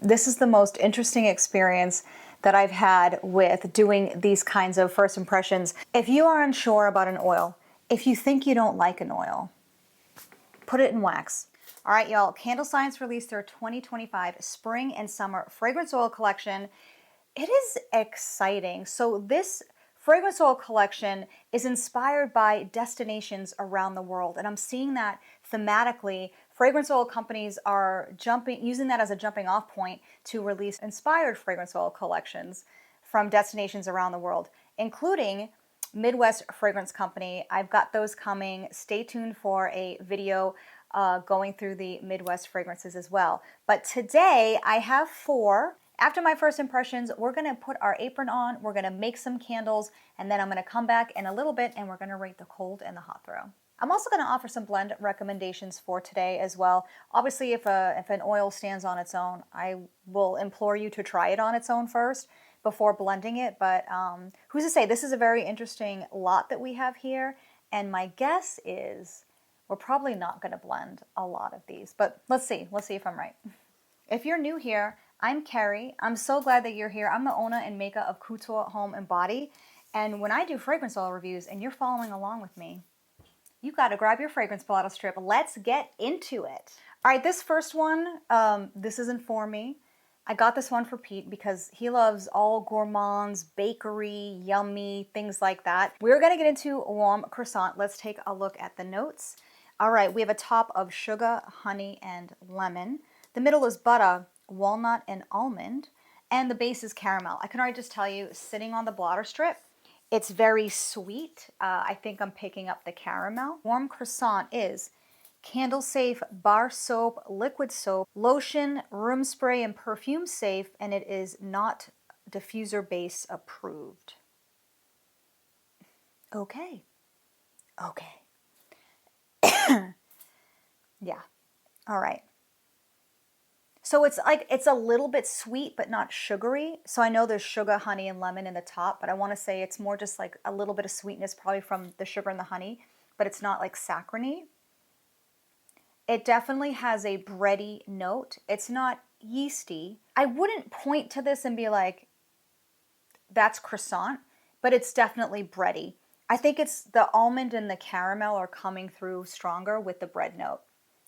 This is the most interesting experience that I've had with doing these kinds of first impressions. If you are unsure about an oil, if you think you don't like an oil, put it in wax. All right, y'all, CandleScience released their 2025 Spring and Summer Fragrance Oil Collection. It is exciting. So this fragrance oil collection is inspired by destinations around the world. And I'm seeing that thematically. Fragrance oil companies are using that as a jumping off point to release inspired fragrance oil collections from destinations around the world, including Midwest Fragrance Company. I've got those coming. Stay tuned for a video going through the Midwest fragrances as well. But today I have 4. After my first impressions, we're gonna put our apron on, we're gonna make some candles, and then I'm gonna come back in a little bit and we're gonna rate the cold and the hot throw. I'm also gonna offer some blend recommendations for today as well. Obviously, if an oil stands on its own, I will implore you to try it on its own first before blending it, but who's to say? This is a very interesting lot that we have here, and my guess is we're probably not gonna blend a lot of these, but let's see if I'm right. If you're new here, I'm Kerry. I'm so glad that you're here. I'm the owner and maker of Couture Home and Body. And when I do fragrance oil reviews and you're following along with me, you got to grab your fragrance bottle strip. Let's get into it. All right, this first one, this isn't for me. I got this one for Pete because he loves all gourmands, bakery, yummy, things like that. We're going to get into warm croissant. Let's take a look at the notes. All right, we have a top of sugar, honey, and lemon. The middle is butter, walnut, and almond, and the base is caramel. I can already just tell you, sitting on the blotter strip, it's very sweet. I think I'm picking up the caramel. Warm croissant is candle safe, bar soap, liquid soap, lotion, room spray, and perfume safe, and it is not diffuser base approved. Okay. Yeah. All right. So it's a little bit sweet, but not sugary. So I know there's sugar, honey, and lemon in the top, but I want to say it's more just like a little bit of sweetness, probably from the sugar and the honey, but it's not like saccharine. It definitely has a bready note. It's not yeasty. I wouldn't point to this and be like, that's croissant, but it's definitely bready. I think it's the almond and the caramel are coming through stronger with the bread note.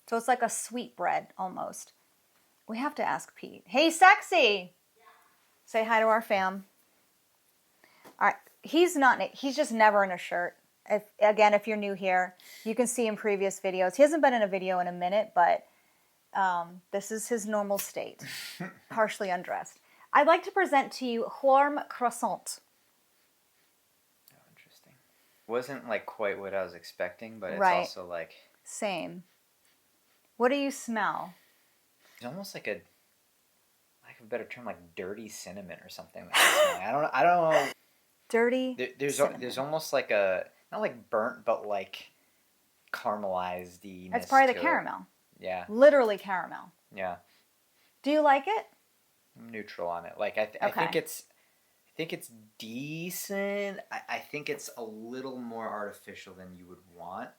So it's like a sweet bread almost. We have to ask Pete. Hey, sexy! Yeah. Say hi to our fam. All right, he's just never in a shirt. If you're new here, you can see in previous videos. He hasn't been in a video in a minute, but this is his normal state, partially undressed. I'd like to present to you warm croissant. Oh, interesting. Wasn't like quite what I was expecting, but it's right. Also like... Same. What do you smell? It's almost like like a better term, like dirty cinnamon or something. I don't know. Dirty cinnamon. There's almost like a, not like burnt, but like caramelized-y. That's probably the caramel. Yeah. Literally caramel. Yeah. Do you like it? I'm neutral on it. Like I think it's decent. I think it's a little more artificial than you would want.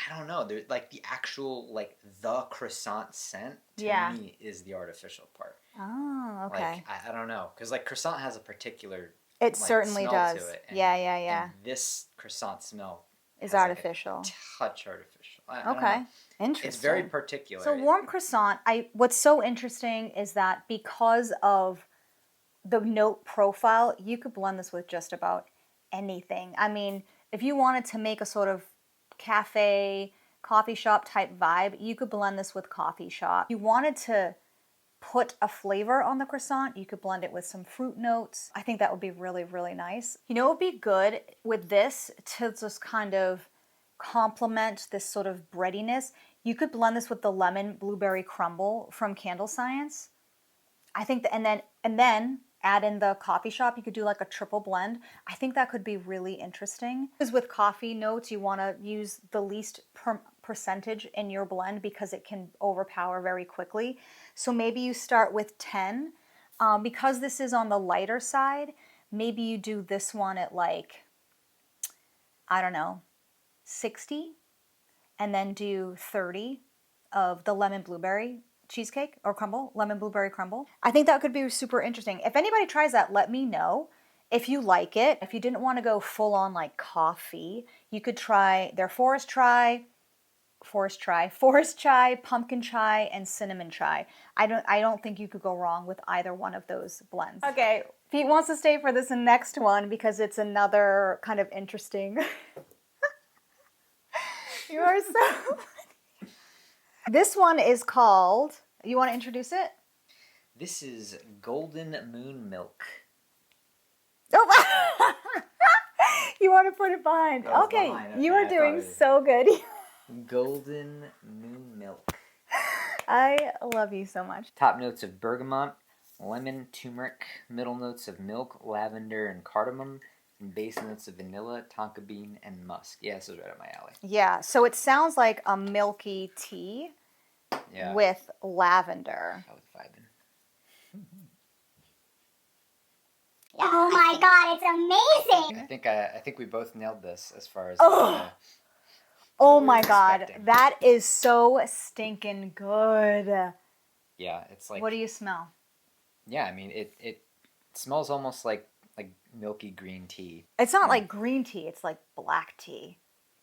I don't know. There, like the actual, like the croissant scent to me is the artificial part. Oh, okay. Like I don't know, because like croissant has a particular certainly smell does. to it. And, yeah. And this croissant smell is artificial. Like a touch artificial. Okay, interesting. It's very particular. So warm croissant. What's so interesting is that because of the note profile, you could blend this with just about anything. I mean, if you wanted to make a sort of cafe, coffee shop type vibe, you could blend this with coffee shop. If you wanted to put a flavor on the croissant, you could blend it with some fruit notes. I think that would be really, really nice. You know, it would be good with this to just kind of complement this sort of breadiness. You could blend this with the lemon blueberry crumble from CandleScience. I think that, and then add in the coffee shop. You could do like a triple blend. I think that could be really interesting. Because with coffee notes, you want to use the least percentage in your blend because it can overpower very quickly. So maybe you start with 10. Because this is on the lighter side, maybe you do this one at like, I don't know, 60, and then do 30 of the lemon blueberry cheesecake or crumble, lemon blueberry crumble. I think that could be super interesting. If anybody tries that, let me know. If you like it, if you didn't want to go full on like coffee, you could try their forest chai, pumpkin chai, and cinnamon chai. I don't think you could go wrong with either one of those blends. Okay, Pete wants to stay for this next one because it's another kind of interesting. You are so funny. This one is called, you want to introduce it? This is Golden Moon Milk. Oh, you want to put it behind. Okay, you are doing so good. Golden Moon Milk. I love you so much. Top notes of bergamot, lemon, turmeric, middle notes of milk, lavender, and cardamom, and base notes of vanilla, tonka bean, and musk. Yeah, this is right up my alley. Yeah, so it sounds like a milky tea with lavender. I was vibing. Oh my god, it's amazing! I think we both nailed this as far as. Oh my god, that is so stinking good. Yeah, it's like. What do you smell? Yeah, I mean it smells almost like milky green tea. It's not like green tea, it's like black tea.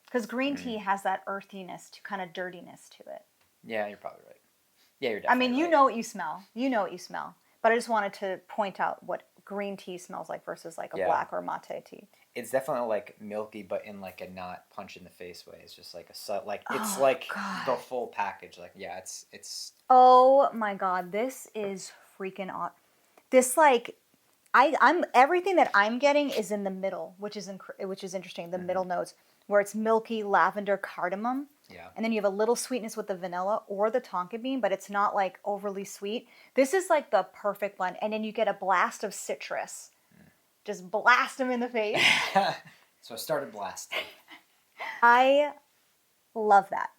Because green tea has that earthiness to kind of dirtiness to it. Yeah, you're probably right. Yeah, you're definitely right. You right. know what you smell. You know what you smell. But I just wanted to point out what green tea smells like versus like a black or mate tea. It's definitely like milky, but in like a not punch in the face way. It's just like it's the full package. Like it's. Oh my god, this is freaking awesome. This like, I'm everything that I'm getting is in the middle, which is interesting. The middle notes where it's milky lavender cardamom. Yeah. And then you have a little sweetness with the vanilla or the tonka bean, but it's not like overly sweet. This is like the perfect blend. And then you get a blast of citrus. Just blast them in the face. So I started blasting. I love that.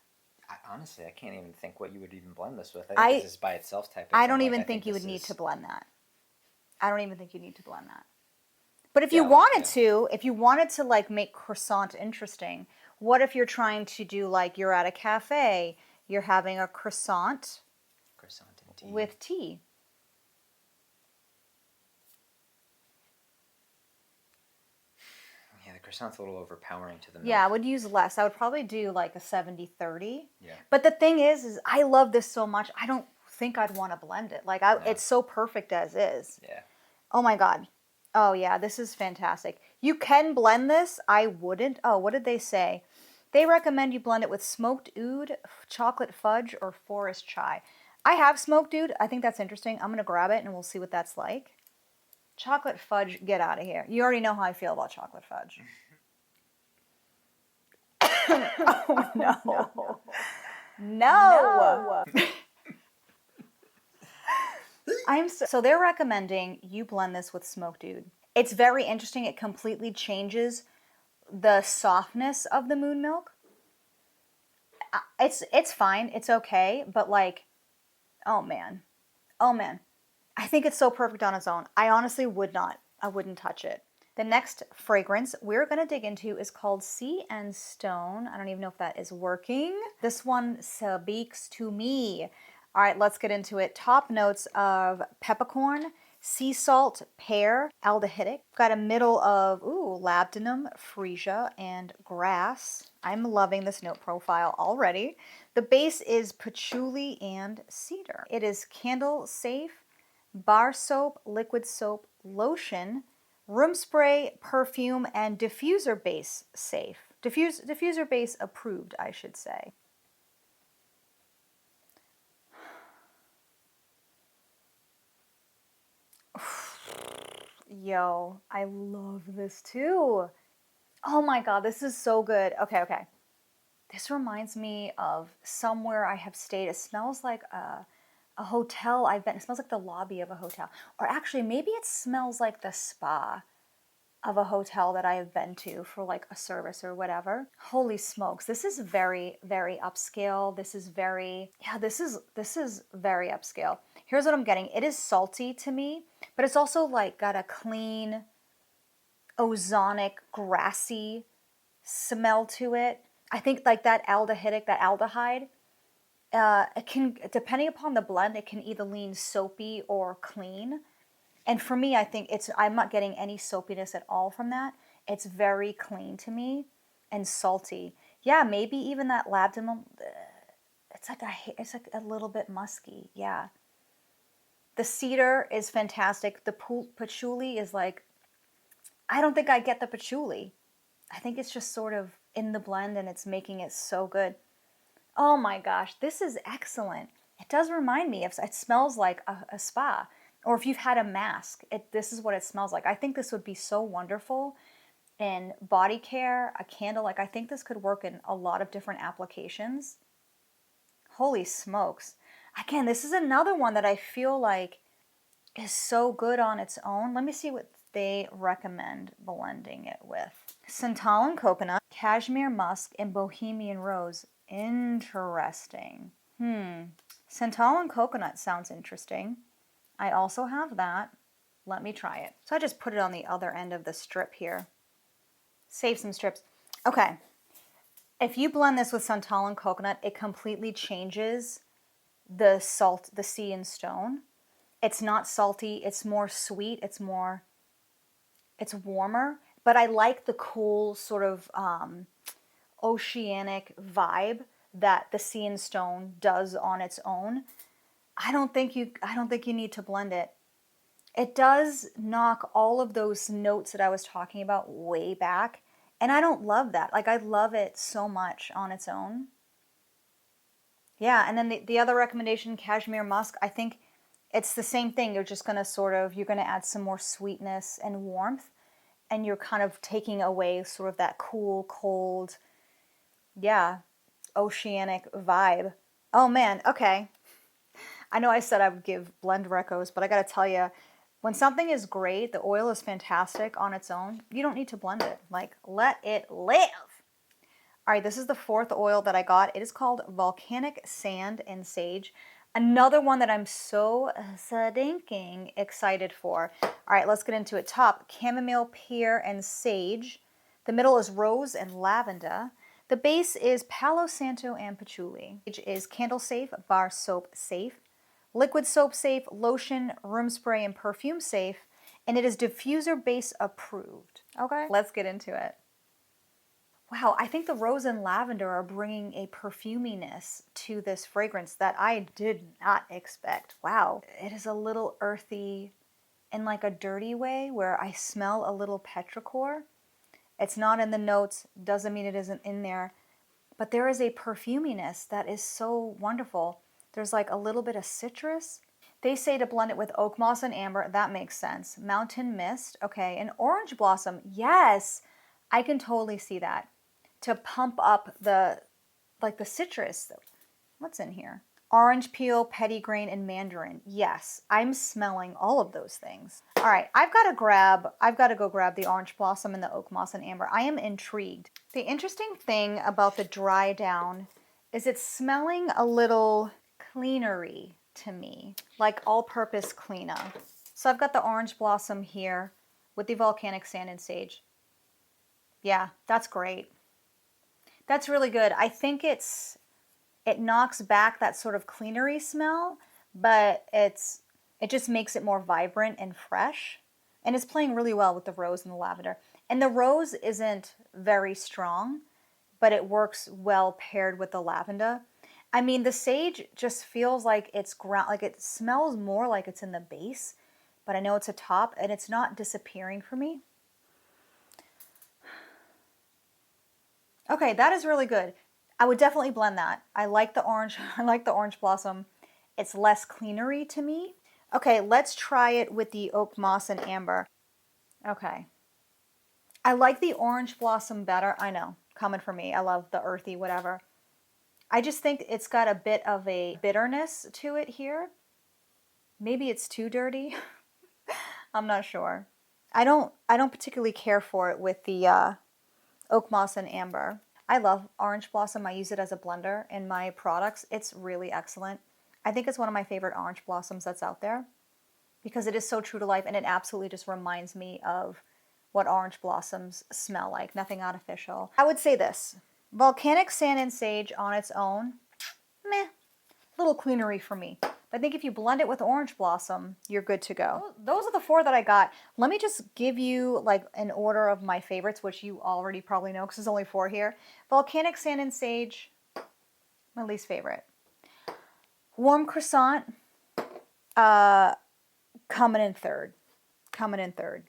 Honestly, I can't even think what you would even blend this with. I think this is by itself type of thing. I don't even think you would need to blend that. I don't even think you need to blend that. But if you wanted to like make croissant interesting, what if you're trying to do like you're at a cafe, you're having a croissant and tea. With tea. Yeah, the croissant's a little overpowering to the milk. Yeah, I would use less. I would probably do like a 70-30. Yeah. But the thing is I love this so much, I don't think I'd want to blend it. Like it's so perfect as is. Yeah. Oh my god. Oh yeah, this is fantastic. You can blend this. I wouldn't. Oh, what did they say? They recommend you blend it with smoked oud, chocolate fudge, or forest chai. I have smoked oud. I think that's interesting. I'm going to grab it and we'll see what that's like. Chocolate fudge, get out of here. You already know how I feel about chocolate fudge. Oh, no. No. So they're recommending you blend this with smoked oud. It's very interesting. It completely changes the softness of the moon milk. It's fine. It's okay. But like, oh man. I think it's so perfect on its own. I honestly wouldn't touch it. The next fragrance we're going to dig into is called Sea and Stone. I don't even know if that is working. This one speaks to me. All right, let's get into it. Top notes of peppercorn, sea salt, pear, aldehydic. Got a middle of, labdanum, freesia, and grass. I'm loving this note profile already. The base is patchouli and cedar. It is candle safe, bar soap, liquid soap, lotion, room spray, perfume, and diffuser base safe. Diffuser base approved, I should say. Yo, I love this too. Oh my god, this is so good. Okay. This reminds me of somewhere I have stayed. It smells like a hotel I've been. It smells like the lobby of a hotel. Or actually, maybe it smells like the spa of a hotel that I have been to for like a service or whatever. Holy smokes. This is very, very upscale. This is very upscale. Here's what I'm getting. It is salty to me, but it's also like got a clean, ozonic, grassy smell to it. I think like that aldehyde, it can, depending upon the blend, it can either lean soapy or clean. And for me, I think I'm not getting any soapiness at all from that. It's very clean to me and salty. Yeah, maybe even that labdanum, it's like a little bit musky. Yeah. The cedar is fantastic. The patchouli is like, I don't think I get the patchouli. I think it's just sort of in the blend and it's making it so good. Oh my gosh, this is excellent. It does remind me of, it smells like a spa. Or if you've had a mask, this is what it smells like. I think this would be so wonderful in body care, a candle. Like, I think this could work in a lot of different applications. Holy smokes. Again, this is another one that I feel like is so good on its own. Let me see what they recommend blending it with. Santal coconut, cashmere musk, and bohemian rose. Interesting. Santal coconut sounds interesting. I also have that. Let me try it. So I just put it on the other end of the strip here. Save some strips. Okay. If you blend this with santal and coconut, it completely changes the salt, the sea and stone. It's not salty. It's more sweet. It's warmer. But I like the cool sort of oceanic vibe that the sea and stone does on its own. I don't think you need to blend it. It does knock all of those notes that I was talking about way back. And I don't love that. Like, I love it so much on its own. Yeah, and then the other recommendation, cashmere musk, I think it's the same thing. You're just going to you're going to add some more sweetness and warmth. And you're kind of taking away sort of that cool, cold, yeah, oceanic vibe. Oh man, okay. I know I said I would give blend recos, but I got to tell you, when something is great, the oil is fantastic on its own, you don't need to blend it. Like, let it live. All right, this is the fourth oil that I got. It is called Volcanic Sand and Sage. Another one that I'm so stinking excited for. All right, let's get into it. Top, chamomile, pear, and sage. The middle is rose and lavender. The base is Palo Santo and patchouli. It is candle safe, bar soap safe, liquid soap safe, lotion, room spray, and perfume safe, and it is diffuser base approved. Okay, let's get into it. Wow, I think the rose and lavender are bringing a perfuminess to this fragrance that I did not expect. Wow, it is a little earthy in like a dirty way where I smell a little petrichor. It's not in the notes, doesn't mean it isn't in there, but there is a perfuminess that is so wonderful. There's like a little bit of citrus. They say to blend it with oak moss and amber. That makes sense. Mountain mist. Okay. And orange blossom. Yes, I can totally see that. To pump up the citrus. What's in here? Orange peel, petitgrain, and mandarin. Yes, I'm smelling all of those things. All right, I've got to go grab the orange blossom and the oak moss and amber. I am intrigued. The interesting thing about the dry down is it's smelling a little cleanery to me, like all-purpose cleaner. So I've got the orange blossom here with the volcanic sand and sage. Yeah, that's great. That's really good. I think it knocks back that sort of cleanery smell, but it just makes it more vibrant and fresh. And it's playing really well with the rose and the lavender. And the rose isn't very strong, but it works well paired with the lavender. I mean, the sage just feels like it's like it smells more like it's in the base, but I know it's a top and it's not disappearing for me. Okay, that is really good. I would definitely blend that. I like the orange. I like the orange blossom. It's less cleanery to me. Okay, let's try it with the oak moss and amber. Okay. I like the orange blossom better. I know, common for me. I love the earthy whatever. I just think it's got a bit of a bitterness to it here. Maybe it's too dirty. I'm not sure. I don't particularly care for it with the oak moss and amber. I love orange blossom. I use it as a blender in my products. It's really excellent. I think it's one of my favorite orange blossoms that's out there because it is so true to life and it absolutely just reminds me of what orange blossoms smell like. Nothing artificial. I would say this. Volcanic sand and sage on its own, meh. little cleanery for me. I think if you blend it with orange blossom, you're good to go. Those are the 4 that I got. Let me just give you like an order of my favorites, which you already probably know because there's only 4 here. Volcanic Sand and Sage, my least favorite. Warm Croissant, coming in third. Coming in third.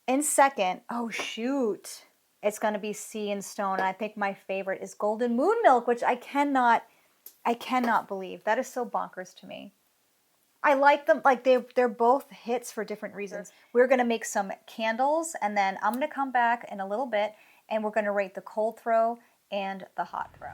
In second, oh shoot, it's going to be Sea and Stone. And I think my favorite is Golden Moon Milk, which I cannot believe. That is so bonkers to me. I like them, like they're both hits for different reasons. We're going to make some candles, and then I'm going to come back in a little bit, and we're going to rate the cold throw and the hot throw.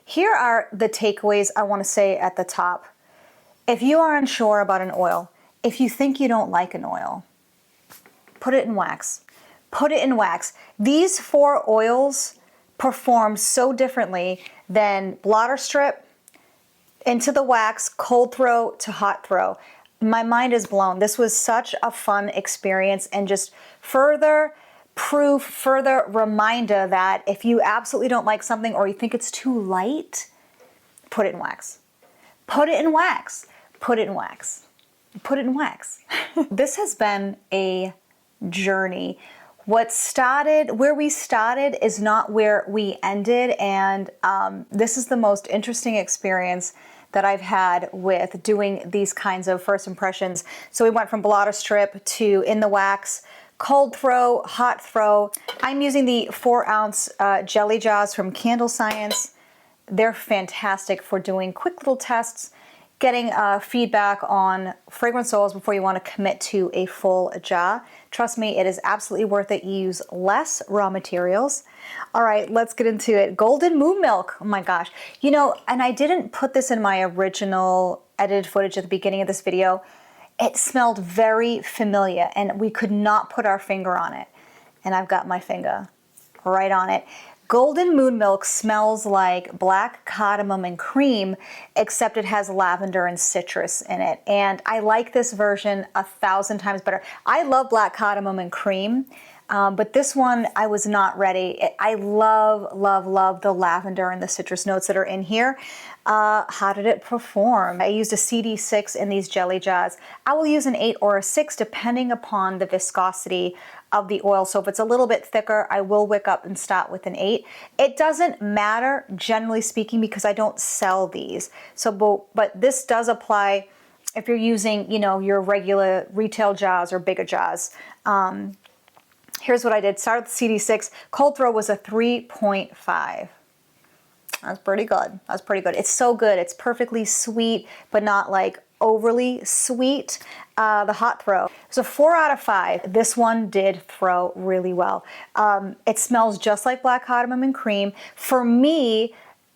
Here are the takeaways I want to say at the top. If you are unsure about an oil, if you think you don't like an oil, put it in wax. Put it in wax. These 4 oils perform so differently than blotter strip, into the wax, cold throw to hot throw. My mind is blown. This was such a fun experience, and just further proof, further reminder that if you absolutely don't like something or you think it's too light, put it in wax. Put it in wax. Put it in wax. Put it in wax. This has been a journey. Where we started is not where we ended, and this is the most interesting experience that I've had with doing these kinds of first impressions. So we went from blotter strip to in the wax, cold throw, hot throw. I'm using the 4-ounce jelly jars from CandleScience. They're fantastic for doing quick little tests, getting feedback on fragrance oils before you want to commit to a full jar. Trust me, it is absolutely worth it. You use less raw materials. All right, let's get into it. Golden Moon Milk. Oh my gosh. You know, and I didn't put this in my original edited footage at the beginning of this video. It smelled very familiar, and we could not put our finger on it. And I've got my finger right on it. Golden Moon Milk smells like black cardamom and cream, except it has lavender and citrus in it. And I like this version 1,000 times better. I love black cardamom and cream, but this one I was not ready. I love, love, love the lavender and the citrus notes that are in here. How did it perform? I used a CD6 in these jelly jars. I will use an 8 or a 6 depending upon the viscosity of the oil. So if it's a little bit thicker, I will wick up and start with an 8. It doesn't matter, generally speaking, because I don't sell these. So, but this does apply if you're using, you know, your regular retail jars or bigger jars. Here's what I did. Start with the CD6. Cold throw was a 3.5. That's pretty good. That's pretty good. It's so good. It's perfectly sweet, but not like overly sweet. The hot throw. It's a 4 out of 5. This one did throw really well. It smells just like black cardamom and cream. For me,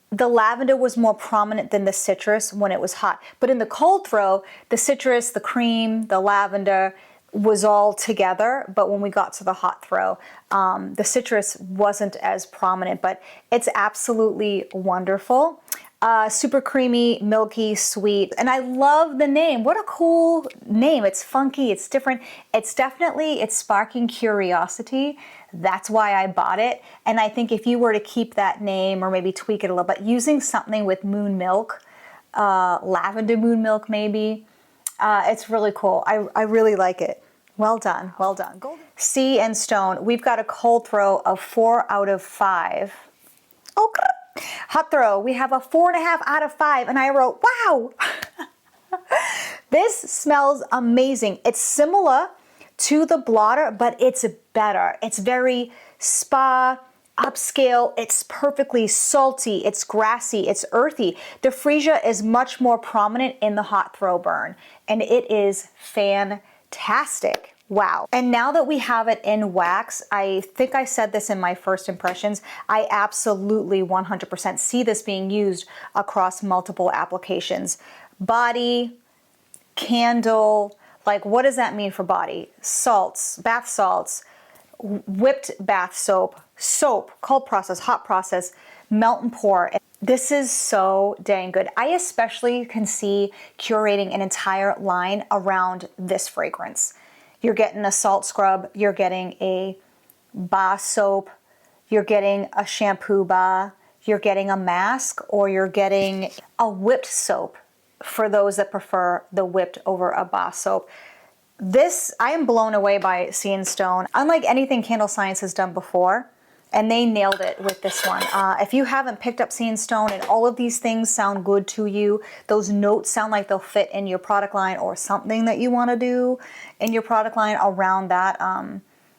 the lavender was more prominent than the citrus when it was hot. But in the cold throw, the citrus, the cream, the lavender was all together. But when we got to the hot throw, the citrus wasn't as prominent, but it's absolutely wonderful. Super creamy, milky, sweet. And I love the name. What a cool name. It's funky, it's different. It's sparking curiosity. That's why I bought it. And I think if you were to keep that name or maybe tweak it a little bit, using something with moon milk, lavender moon milk maybe, it's really cool. I really like it. Well done, well done. Sea and Stone, we've got a cold throw of 4 out of 5. Oh, hot throw, we have a 4.5 out of 5, and I wrote, wow. This smells amazing. It's similar to the blotter, but it's better. It's very spa, upscale. It's perfectly salty. It's grassy. It's earthy. The freesia is much more prominent in the hot throw burn, and it is fantastic. Wow. And now that we have it in wax, I think I said this in my first impressions, I absolutely 100% see this being used across multiple applications. Body, candle, like what does that mean for body? Salts, bath salts, whipped bath soap, cold process, hot process, melt and pour. This is so dang good. I especially can see curating an entire line around this fragrance. You're getting a salt scrub, you're getting a bar soap, you're getting a shampoo bar, you're getting a mask, or you're getting a whipped soap for those that prefer the whipped over a bar soap. This, I am blown away by Sea and Stone. Unlike anything CandleScience has done before, and they nailed it with this one. If you haven't picked up Sea and Stone and all of these things sound good to you, those notes sound like they'll fit in your product line or something that you want to do in your product line around that,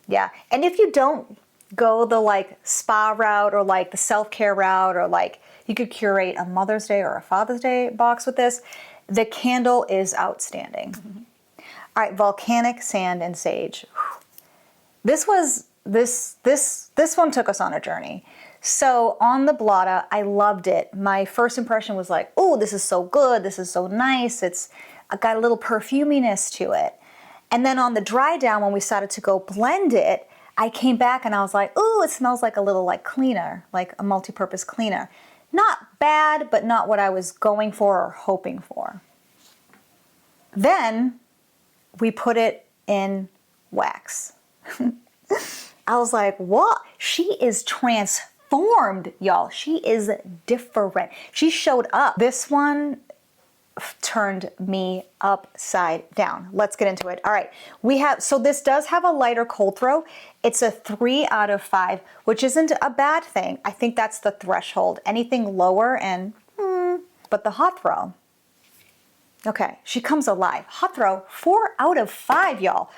yeah. And if you don't go the like spa route or like the self-care route, or like you could curate a Mother's Day or a Father's Day box with this, the candle is outstanding. All right, Volcanic Sand and Sage. This one took us on a journey. So on the blotter, I loved it. My first impression was like, oh, this is so good. This is so nice. It's got a little perfuminess to it. And then on the dry down, when we started to go blend it, I came back and I was like, oh, it smells like a little like cleaner, like a multi-purpose cleaner. Not bad, but not what I was going for or hoping for. Then we put it in wax. I was like, what? She is transformed, y'all. She is different. She showed up. This one turned me upside down. Let's get into it. All right, so this does have a lighter cold throw. It's a 3 out of 5, which isn't a bad thing. I think that's the threshold. Anything lower and, but the hot throw. Okay, she comes alive. Hot throw, 4 out of 5, y'all.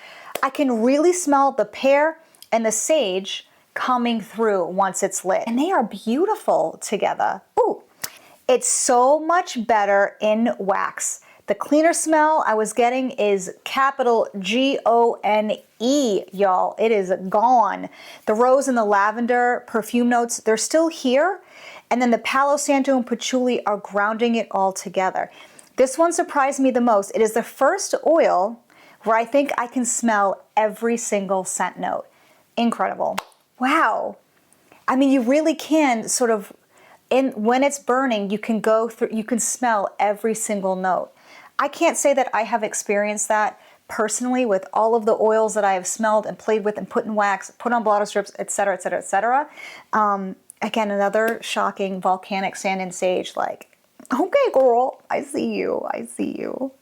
I can really smell the pear and the sage coming through once it's lit. And they are beautiful together. Ooh, it's so much better in wax. The cleaner smell I was getting is capital G-O-N-E, y'all. It is gone. The rose and the lavender perfume notes, they're still here. And then the Palo Santo and patchouli are grounding it all together. This one surprised me the most. It is the first oil where I think I can smell every single scent note. Incredible. Wow. I mean, you really can sort of, when it's burning, you can go through, you can smell every single note. I can't say that I have experienced that personally with all of the oils that I have smelled and played with and put in wax, put on blotter strips, etc., etc., etc. Again, another shocking volcanic sand and sage, like, okay, girl, I see you, I see you.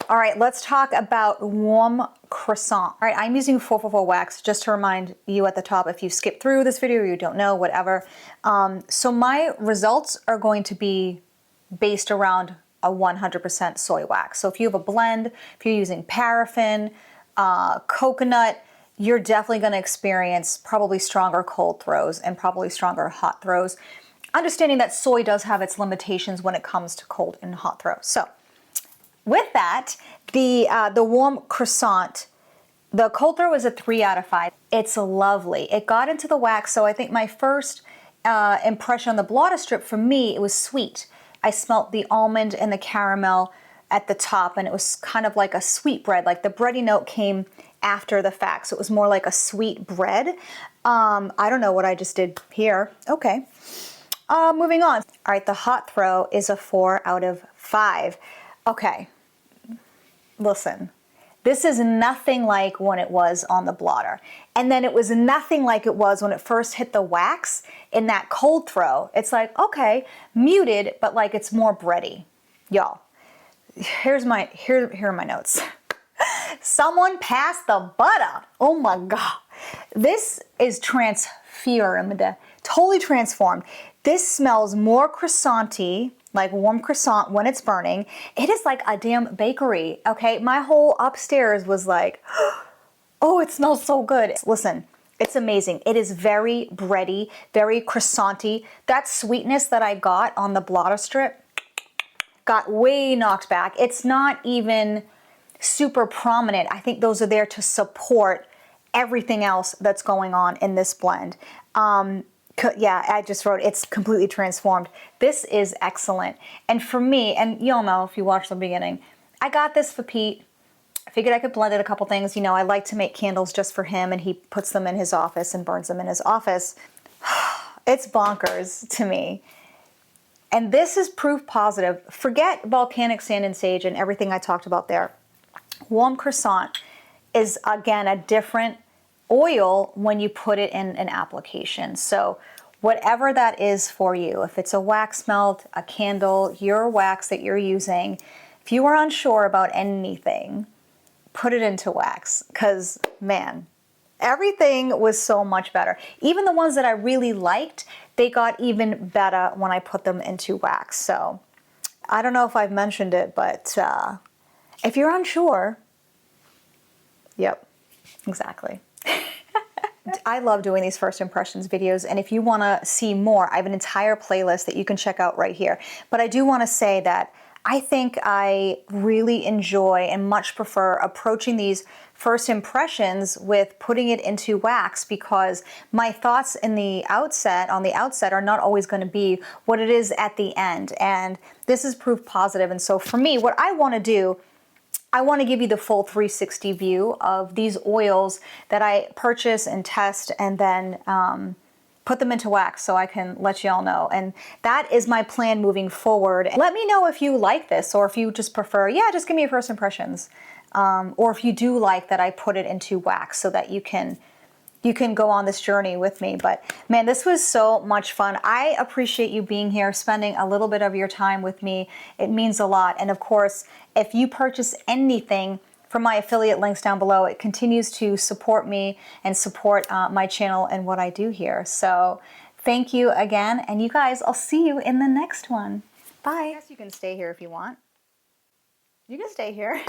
All right, let's talk about warm croissant. All right, I'm using 444 wax just to remind you at the top if you skip through this video or you don't know, whatever. So my results are going to be based around a 100% soy wax. So if you have a blend, if you're using paraffin, coconut, you're definitely going to experience probably stronger cold throws and probably stronger hot throws. Understanding that soy does have its limitations when it comes to cold and hot throws. So with that, the warm croissant, the cold throw is a 3 out of 5. It's lovely. It got into the wax, so I think my first impression on the blotter strip, for me, it was sweet. I smelt the almond and the caramel at the top, and it was kind of like a sweet bread. Like the bready note came after the fact, so it was more like a sweet bread. I don't know what I just did here. Okay. Moving on. All right, the hot throw is a 4 out of 5. Okay. Listen. This is nothing like when it was on the blotter. And then it was nothing like it was when it first hit the wax in that cold throw. It's like, okay, muted, but like it's more bready. Y'all, here are my notes. Someone passed the butter. Oh my God. This is transformed, totally transformed. This smells more croissant-y, like warm croissant when it's burning. It is like a damn bakery, okay? My whole upstairs was like, oh, it smells so good. Listen, it's amazing. It is very bready, very croissant-y. That sweetness that I got on the blotter strip got way knocked back. It's not even super prominent. I think those are there to support everything else that's going on in this blend. Yeah, I just wrote, it's completely transformed. This is excellent. And for me, and y'all know if you watched the beginning, I got this for Pete. I figured I could blend it a couple things. You know, I like to make candles just for him, and he puts them in his office and burns them in his office. It's bonkers to me. And this is proof positive. Forget volcanic sand and sage and everything I talked about there. Warm croissant is, again, a different oil when you put it in an application. So whatever that is for you, if it's a wax melt, a candle, your wax that you're using, if you are unsure about anything, put it into wax, because man, everything was so much better. Even the ones that I really liked, they got even better when I put them into wax. So I don't know if I've mentioned it, but if you're unsure, yep, exactly. I love doing these first impressions videos, and if you want to see more, I have an entire playlist that you can check out right here. But I do want to say that I think I really enjoy and much prefer approaching these first impressions with putting it into wax, because my thoughts on the outset are not always going to be what it is at the end. And this is proof positive. And so for me, what I want to do, I want to give you the full 360 view of these oils that I purchase and test, and then put them into wax so I can let you all know. And that is my plan moving forward. Let me know if you like this, or if you just prefer, yeah, just give me your first impressions. Or if you do like that I put it into wax, so that you can go on this journey with me. But man, this was so much fun. I appreciate you being here, spending a little bit of your time with me. It means a lot. And of course, if you purchase anything from my affiliate links down below, it continues to support me and support my channel and what I do here. So thank you again. And you guys, I'll see you in the next one. Bye. I guess you can stay here if you want. You can stay here.